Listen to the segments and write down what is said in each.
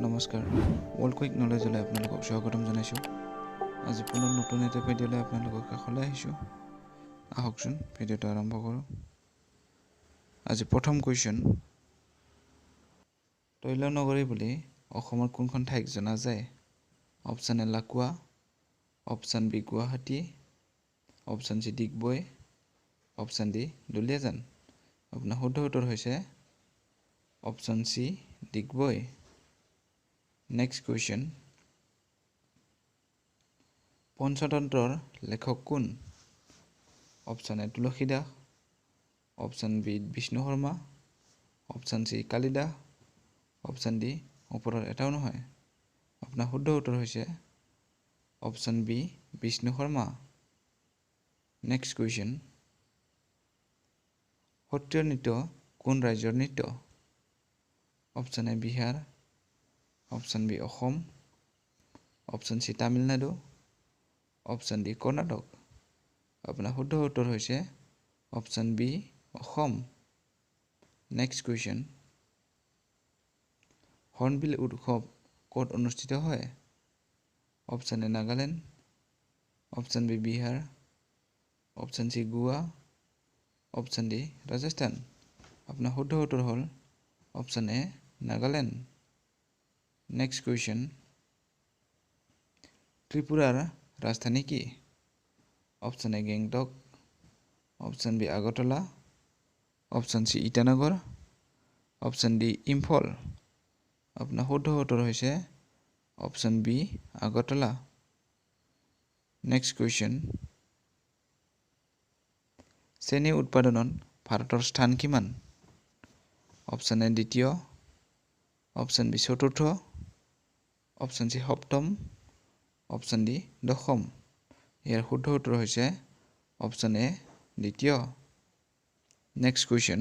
নমস্কাৰ world quick নলেজলৈ আপোনালোকক স্বাগতম জনাইছোঁ আজি পুনৰ নতুন এটা ভিডিঅ'লৈ আপোনালোকৰ কাষলৈ আহিছোঁ আহকচোন ভিডিঅ'টো আৰম্ভ কৰোঁ আজি প্ৰথম কোৱেশ্চন তৈলনগৰী বুলি অসমৰ কোনখন ঠাইক জনা যায় option A Lakwa option B Guwahati option C Digboi option D Duliajan আপোনাৰ শুদ্ধ উত্তৰ হৈছে option C Digboi Next question. পঞ্চতন্ত্ৰৰ লেখক কোন? Option A Tulsi Das, option B Vishnu Sharma, option C Kalidas, option D ওপৰৰ এটাও নহয়। আপোনাৰ শুদ্ধ উত্তৰ হৈছে option B Vishnu Sharma. Next question. Sattriya নৃত্য কোন ৰাজ্যৰ নৃত্য? Option A Bihar, option B Assam, option C Tamil Nadu, option D Karnataka. আপোনাৰ শুদ্ধ উত্তৰ হৈছে option B Assam. Next question. Hornbill উৎসৱ ক'ত অনুষ্ঠিত হয়? Option A Nagaland, option B Bihar, option C Goa, option D Rajasthan. আপোনাৰ শুদ্ধ উত্তৰ হ'ল option A Nagaland. Next question. ত্ৰিপুৰাৰ ৰাজধানী কি? Option A Gangtok, option B Agartala, option C Itanagar, option D Imphal. আপোনাৰ শুদ্ধ উত্তৰ হৈছে option B Agartala. Next question. চেনী উৎপাদনত ভাৰতৰ স্থান কিমান? অপচন এ দ্বিতীয়, অপচন বি চতুৰ্থ, অপচন সি সপ্তম, অপচন ডি দশম। ইয়াৰ শুদ্ধ উত্তৰ হৈছে অপচন এ দ্বিতীয়। Next question.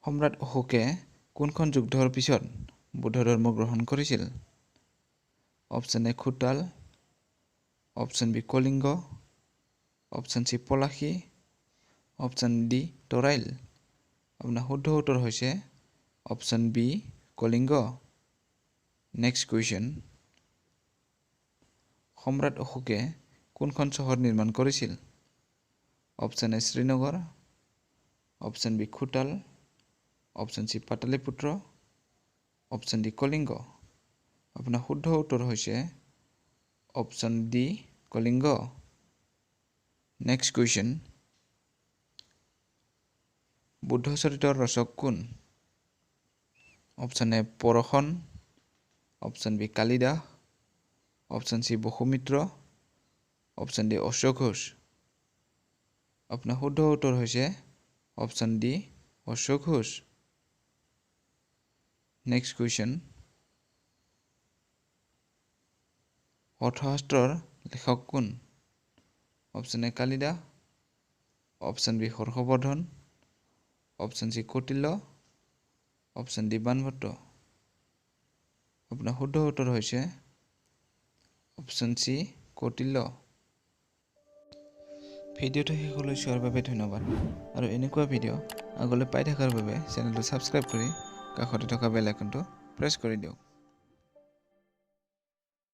সম্ৰাট অশোকে কোনখন যুদ্ধৰ পিছত বৌদ্ধ ধৰ্ম গ্ৰহণ কৰিছিল? Option A Khutal, option B Kalinga, option C Palashi, option D Tarain. আপোনাৰ শুদ্ধ উত্তৰ হৈছে option B Kalinga. Next question. সম্ৰাট অশোকে কোনখন চহৰ নিৰ্মাণ কৰিছিল? Option A Srinagar, option B Khutal, option C Pataliputra, option D Kalinga. আপোনাৰ শুদ্ধ উত্তৰ হৈছে option D Kalinga. Next question. বুদ্ধ চৰিতৰ ৰচক কোন? অপচন এ পৰশন, option B Kalidas, option C Vasumitra, option D Ashok Ghosh. আপোনাৰ শুদ্ধ উত্তৰ হৈছে option D Ashok Ghosh. Next question. অৰ্থশাস্ত্ৰৰ লেখক কোন? Option A Kalidas, option B Harshavardhan, option C Kautilya, option D Banabhatta. আপোনাৰ শুদ্ধ উত্তৰ হৈছে অপচন চি কৌটিল্য। ভিডিঅ'টো শেষলৈ চোৱাৰ বাবে ধন্যবাদ আৰু এনেকুৱা ভিডিঅ' আগলৈ পাই থকাৰ বাবে চেনেলটো ছাবস্ক্ৰাইব কৰি কাষতে থকা বেল আইকনটো প্ৰেছ কৰি দিয়ক।